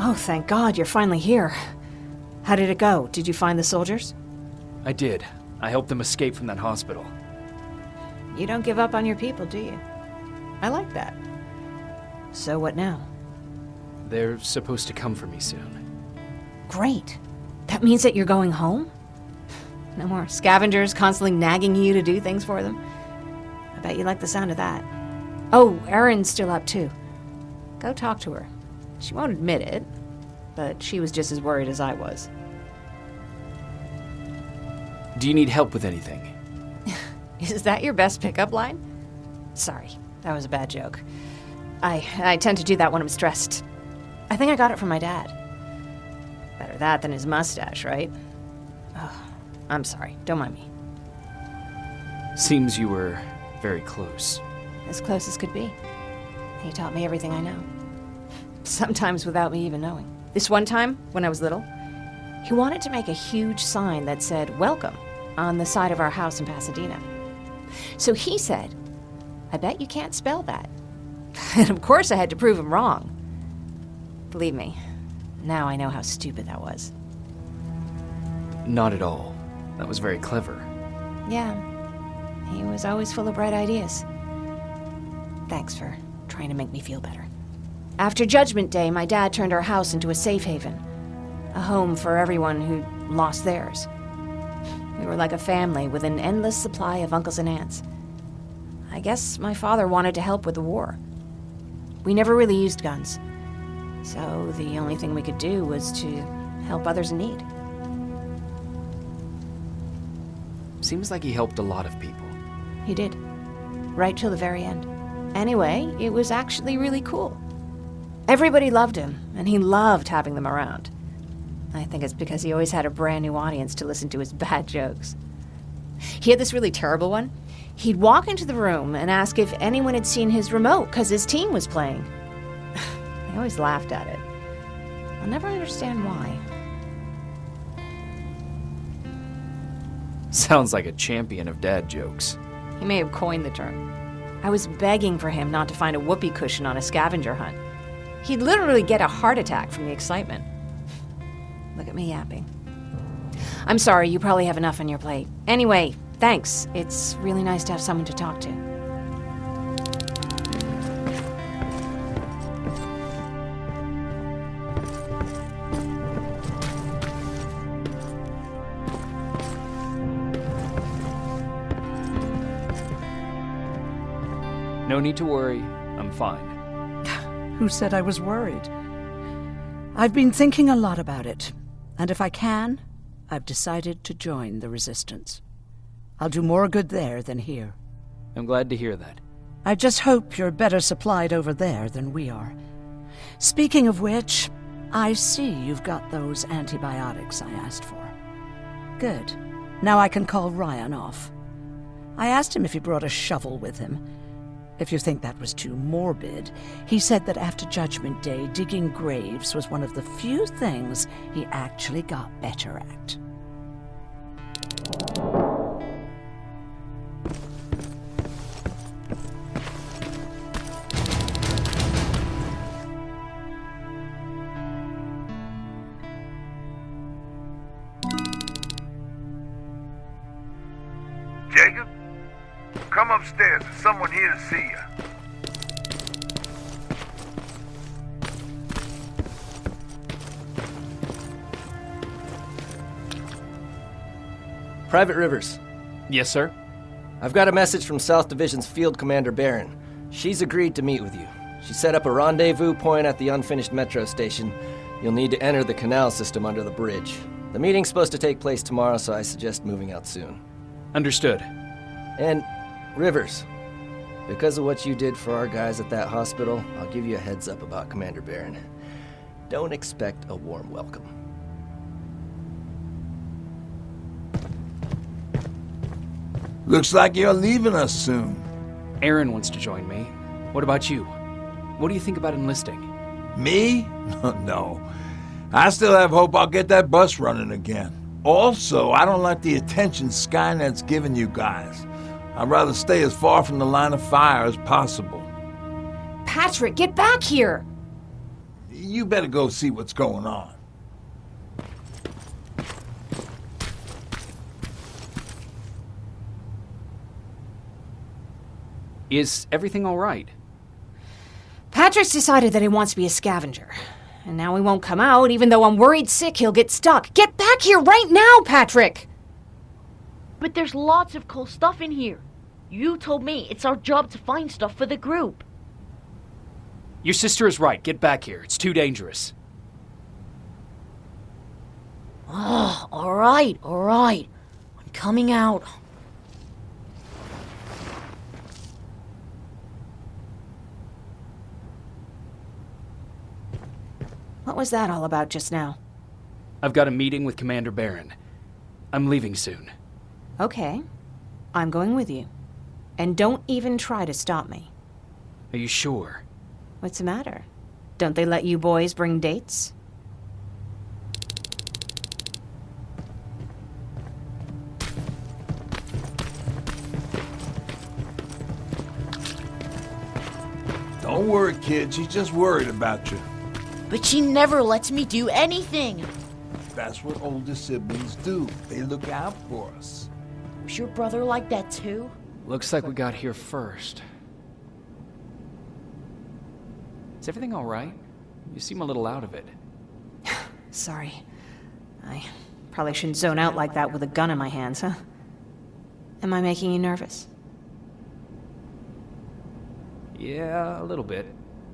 Oh, thank God, you're finally here. How did it go? Did you find the soldiers? I did. I helped them escape from that hospital. You don't give up on your people, do you? I like that. So what now? They're supposed to come for me soon. Great. That means that you're going home? No more scavengers constantly nagging you to do things for them? I bet you like the sound of that. Oh, Erin's still up too. Go talk to her. She won't admit it, but she was just as worried as I was. Do you need help with anything? Is that your best pickup line? Sorry, that was a bad joke. I tend to do that when I'm stressed. I think I got it from my dad. Better that than his mustache, right? Oh, I'm sorry, don't mind me. Seems you were very close. As close as could be. He taught me everything I know. Sometimes without me even knowing. This one time, when I was little, he wanted to make a huge sign that said, "Welcome," on the side of our house in Pasadena. So he said, "I bet you can't spell that." And of course I had to prove him wrong. Believe me, now I know how stupid that was. Not at all. That was very clever. Yeah, he was always full of bright ideas. Thanks for trying to make me feel better. After Judgment Day, my dad turned our house into a safe haven. A home for everyone who lost theirs. We were like a family with an endless supply of uncles and aunts. I guess my father wanted to help with the war. We never really used guns, so the only thing we could do was to help others in need. Seems like he helped a lot of people. He did, right till the very end. Anyway, it was actually really cool. Everybody loved him, and he loved having them around. I think it's because he always had a brand new audience to listen to his bad jokes. He had this really terrible one. He'd walk into the room and ask if anyone had seen his remote because his team was playing. I always laughed at it. I'll never understand why. Sounds like a champion of dad jokes. He may have coined the term. I was begging for him not to find a whoopee cushion on a scavenger hunt. He'd literally get a heart attack from the excitement. Look at me yapping. I'm sorry, you probably have enough on your plate. Anyway, thanks. It's really nice to have someone to talk to. No need to worry. I'm fine. Who said I was worried? I've been thinking a lot about it, and if I can, I've decided to join the Resistance. I'll do more good there than here. I'm glad to hear that. I just hope you're better supplied over there than we are. Speaking of which, I see you've got those antibiotics I asked for. Good. Now I can call Ryan off. I asked him if he brought a shovel with him. If you think that was too morbid, he said that after Judgment Day, digging graves was one of the few things he actually got better at. Jacob? Come upstairs. There's someone here to see you. Private Rivers. Yes, sir? I've got a message from South Division's Field Commander Barron. She's agreed to meet with you. She set up a rendezvous point at the unfinished metro station. You'll need to enter the canal system under the bridge. The meeting's supposed to take place tomorrow, so I suggest moving out soon. Understood. And, Rivers, because of what you did for our guys at that hospital, I'll give you a heads up about Commander Barron. Don't expect a warm welcome. Looks like you're leaving us soon. Erin wants to join me. What about you? What do you think about enlisting? Me? No. I still have hope I'll get that bus running again. Also, I don't like the attention Skynet's giving you guys. I'd rather stay as far from the line of fire as possible. Patrick, get back here! You better go see what's going on. Is everything all right? Patrick's decided that he wants to be a scavenger. And now he won't come out, even though I'm worried sick he'll get stuck. Get back here right now, Patrick! But there's lots of cool stuff in here. You told me it's our job to find stuff for the group. Your sister is right. Get back here. It's too dangerous. Oh, all right. I'm coming out. What was that all about just now? I've got a meeting with Commander Barron. I'm leaving soon. Okay. I'm going with you. And don't even try to stop me. Are you sure? What's the matter? Don't they let you boys bring dates? Don't worry, kid. She's just worried about you. But she never lets me do anything. That's what older siblings do. They look out for us. Was your brother like that too? Looks like we got here first. Is everything all right? You seem a little out of it. Sorry. I probably shouldn't zone out like that with a gun in my hands, huh? Am I making you nervous? Yeah, a little bit.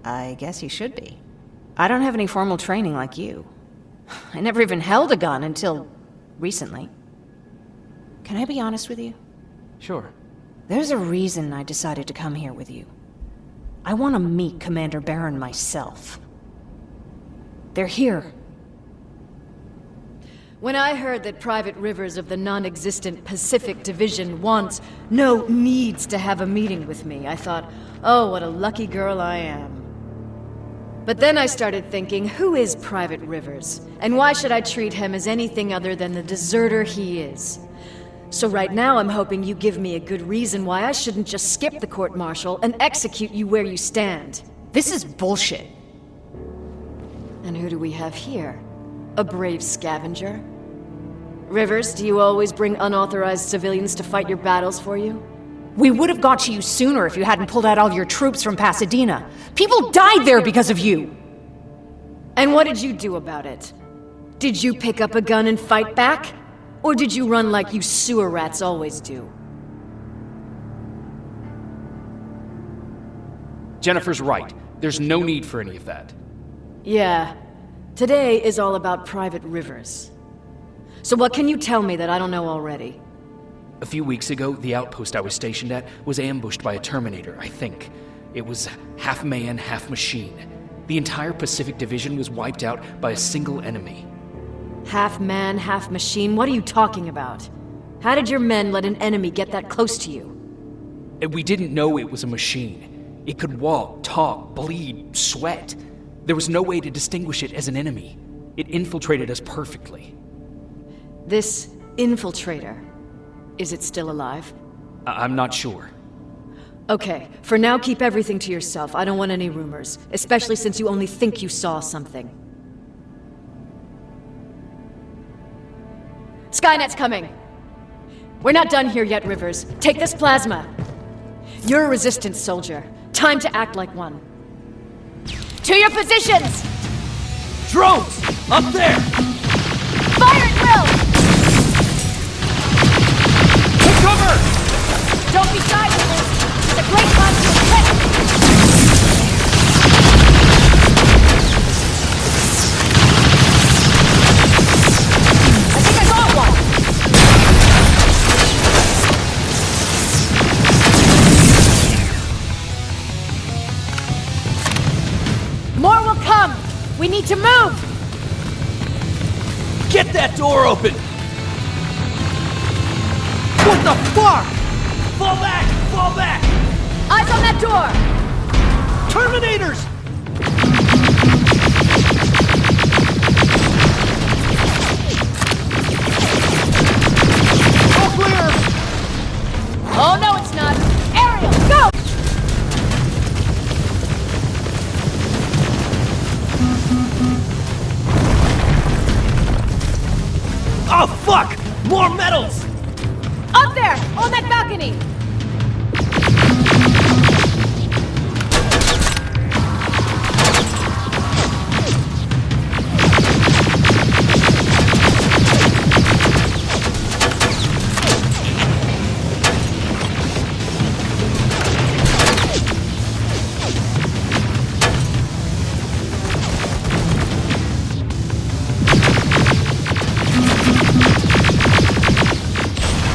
I guess you should be. I don't have any formal training like you. I never even held a gun until recently. Can I be honest with you? Sure. There's a reason I decided to come here with you. I want to meet Commander Barron myself. They're here. When I heard that Private Rivers of the non-existent Pacific Division needs to have a meeting with me, I thought, oh, what a lucky girl I am. But then I started thinking, who is Private Rivers? And why should I treat him as anything other than the deserter he is? So right now I'm hoping you give me a good reason why I shouldn't just skip the court-martial and execute you where you stand. This is bullshit. And who do we have here? A brave scavenger? Rivers, do you always bring unauthorized civilians to fight your battles for you? We would have got to you sooner if you hadn't pulled out all your troops from Pasadena. People died there because of you! And what did you do about it? Did you pick up a gun and fight back? Or did you run like you sewer rats always do? Jennifer's right. There's no need for any of that. Yeah. Today is all about Private Rivers. So what can you tell me that I don't know already? A few weeks ago, the outpost I was stationed at was ambushed by a Terminator, I think. It was half man, half machine. The entire Pacific Division was wiped out by a single enemy. Half man, half machine? What are you talking about? How did your men let an enemy get that close to you? And we didn't know it was a machine. It could walk, talk, bleed, sweat. There was no way to distinguish it as an enemy. It infiltrated us perfectly. This infiltrator, is it still alive? I'm not sure. Okay, for now keep everything to yourself. I don't want any rumors, especially since you only think you saw something. Skynet's coming! We're not done here yet, Rivers. Take this plasma. You're a resistance soldier. Time to act like one. To your positions! Drones! Up there! Fire at will! Take cover! Don't be shy, Rivers! It's a great time to attack! I think I got one! More will come! We need to move! Get that door open! What the fuck? Fall back! Fall back! Eyes on that door! Terminators! All clear! Oh no, it's not! Ariel, go! there! On that balcony!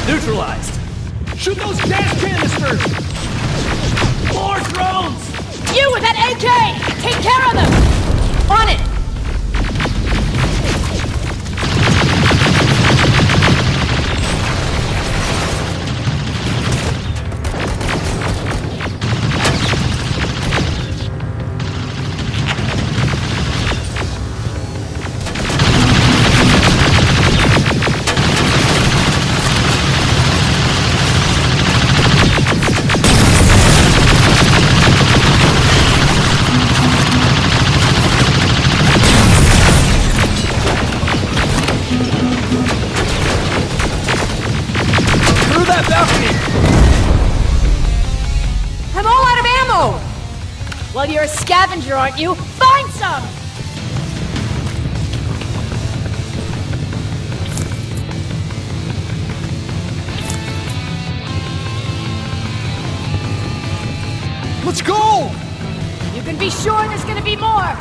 Neutralized! Shoot those gas canisters! More drones! You with that AK! Take care of them! On it! Through that balcony! I'm all out of ammo! Well, you're a scavenger, aren't you? Find some! Let's go! You can be sure there's gonna be more!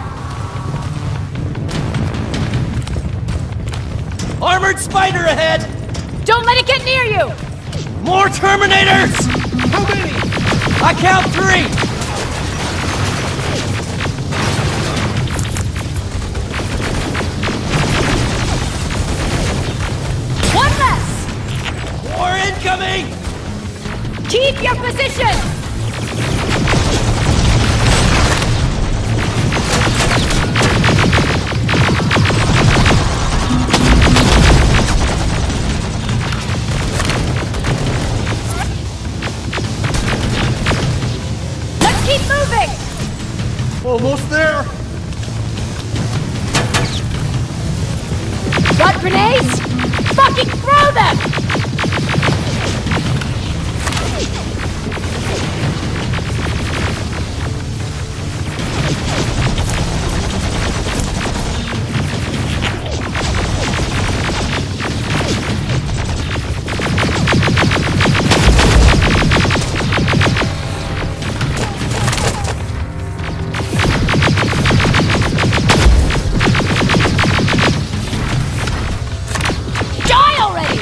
Armored spider ahead! Don't let it get near you! More Terminators! How many? I count 3! One less! More incoming! Keep your position! Let's keep moving! Almost there! Got grenades? Fucking throw them! Die already!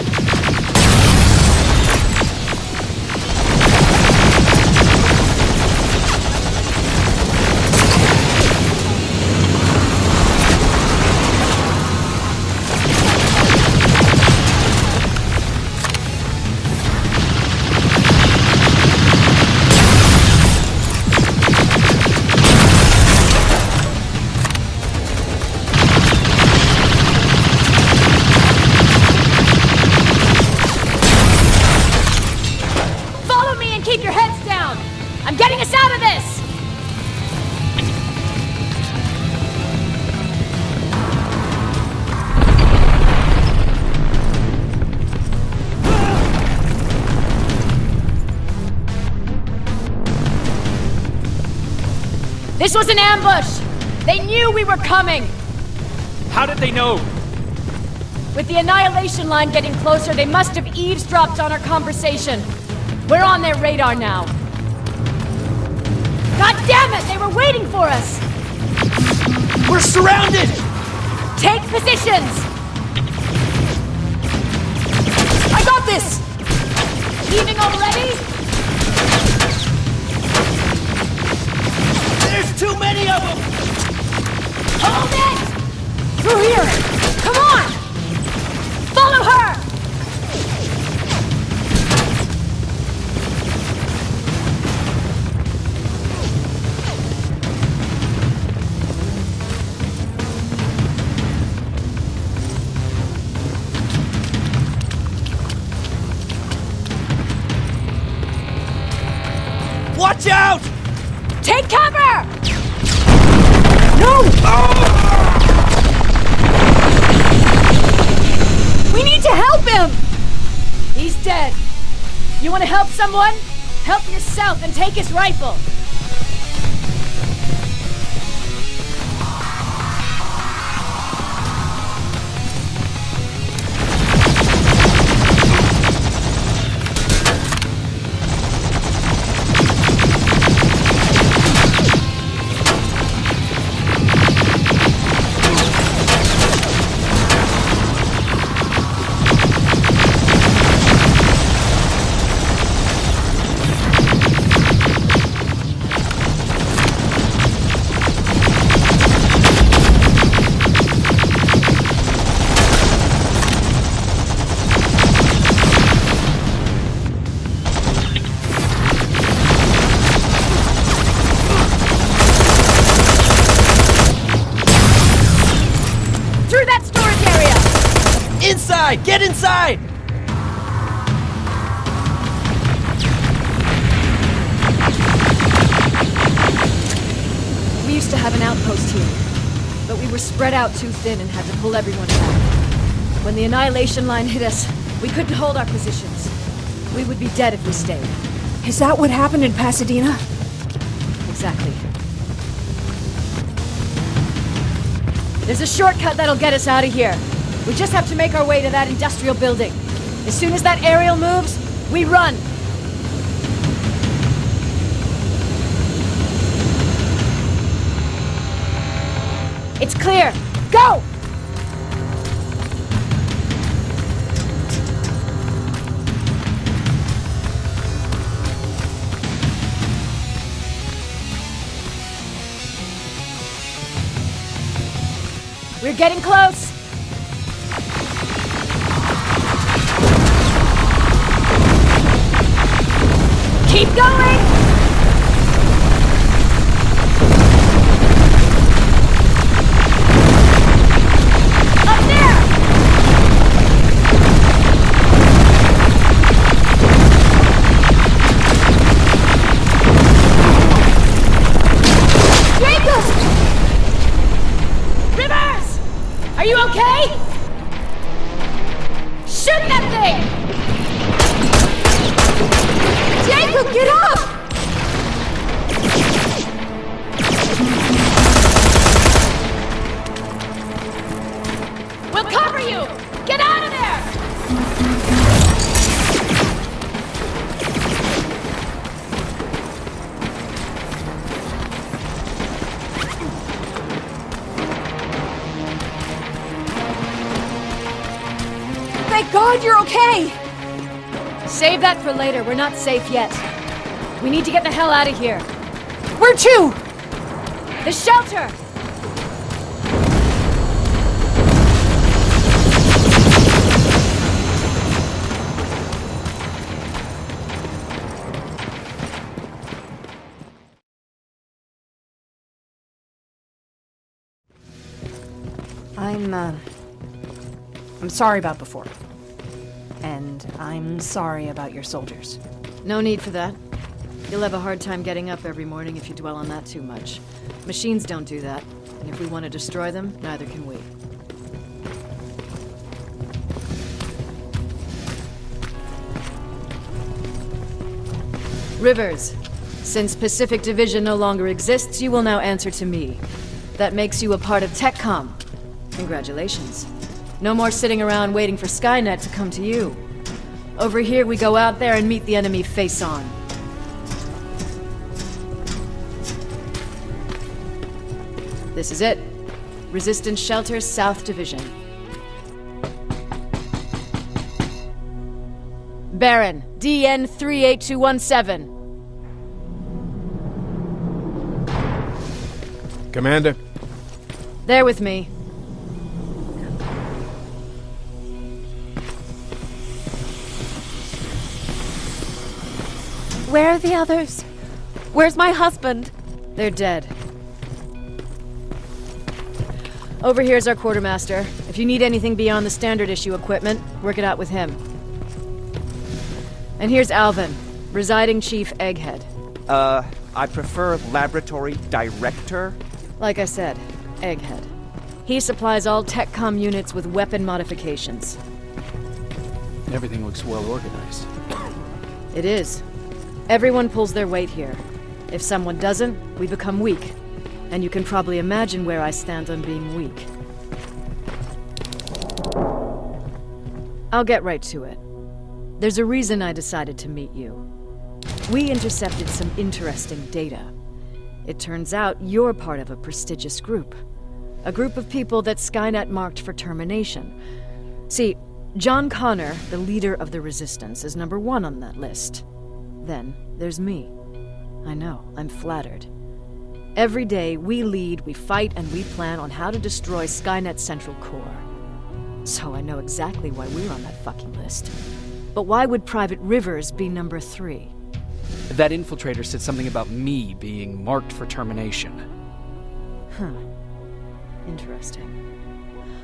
Follow me and keep your heads down! I'm getting us out of this! This was an ambush! They knew we were coming! How did they know? With the Annihilation line getting closer, they must have eavesdropped on our conversation. We're on their radar now. God damn it! They were waiting for us! We're surrounded! Take positions! I got this! Leaving already? There's too many of them! Hold it! Through here! Come on! Follow her! Watch out! Take cover! No! We need to help him! He's dead. You want to help someone? Help yourself and take his rifle! Inside! Get inside! We used to have an outpost here, but we were spread out too thin and had to pull everyone back. When the annihilation line hit us, we couldn't hold our positions. We would be dead if we stayed. Is that what happened in Pasadena? Exactly. There's a shortcut that'll get us out of here. We just have to make our way to that industrial building. As soon as that aerial moves, we run! It's clear! Go! We're getting close! Keep going! Up there! Jacob! Rivers! Are you okay? Shoot that thing! Jacob, get up! We'll cover you! Get out of there! Thank God you're okay! Save that for later. We're not safe yet. We need to get the hell out of here. Where to? The shelter! I'm sorry about before. And I'm sorry about your soldiers. No need for that. You'll have a hard time getting up every morning if you dwell on that too much. Machines don't do that, and if we want to destroy them, neither can we. Rivers, since Pacific Division no longer exists, you will now answer to me. That makes you a part of TechCom. Congratulations. No more sitting around waiting for Skynet to come to you. Over here, we go out there and meet the enemy face on. This is it. Resistance Shelter, South Division. Baron, DN 38217. Commander. They're with me. Where are the others? Where's my husband? They're dead. Over here's our quartermaster. If you need anything beyond the standard issue equipment, work it out with him. And here's Alvin, residing Chief Egghead. I prefer Laboratory Director. Like I said, Egghead. He supplies all TechCom units with weapon modifications. Everything looks well organized. It is. Everyone pulls their weight here. If someone doesn't, we become weak. And you can probably imagine where I stand on being weak. I'll get right to it. There's a reason I decided to meet you. We intercepted some interesting data. It turns out you're part of a prestigious group. A group of people that Skynet marked for termination. See, John Connor, the leader of the Resistance, is number 1 on that list. Then there's me. I know, I'm flattered. Every day, we lead, we fight, and we plan on how to destroy Skynet's central core. So I know exactly why we're on that fucking list. But why would Private Rivers be number 3? That infiltrator said something about me being marked for termination. Huh. Interesting.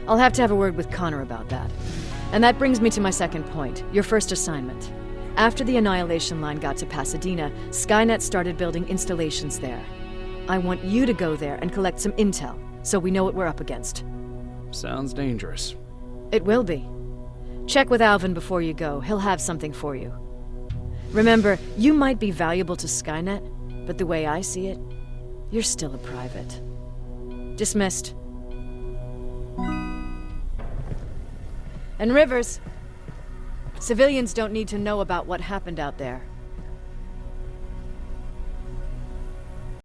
I'll have to have a word with Connor about that. And that brings me to my second point, your first assignment. After the Annihilation Line got to Pasadena, Skynet started building installations there. I want you to go there and collect some intel, so we know what we're up against. Sounds dangerous. It will be. Check with Alvin before you go. He'll have something for you. Remember, you might be valuable to Skynet, but the way I see it, you're still a private. Dismissed. And Rivers, civilians don't need to know about what happened out there.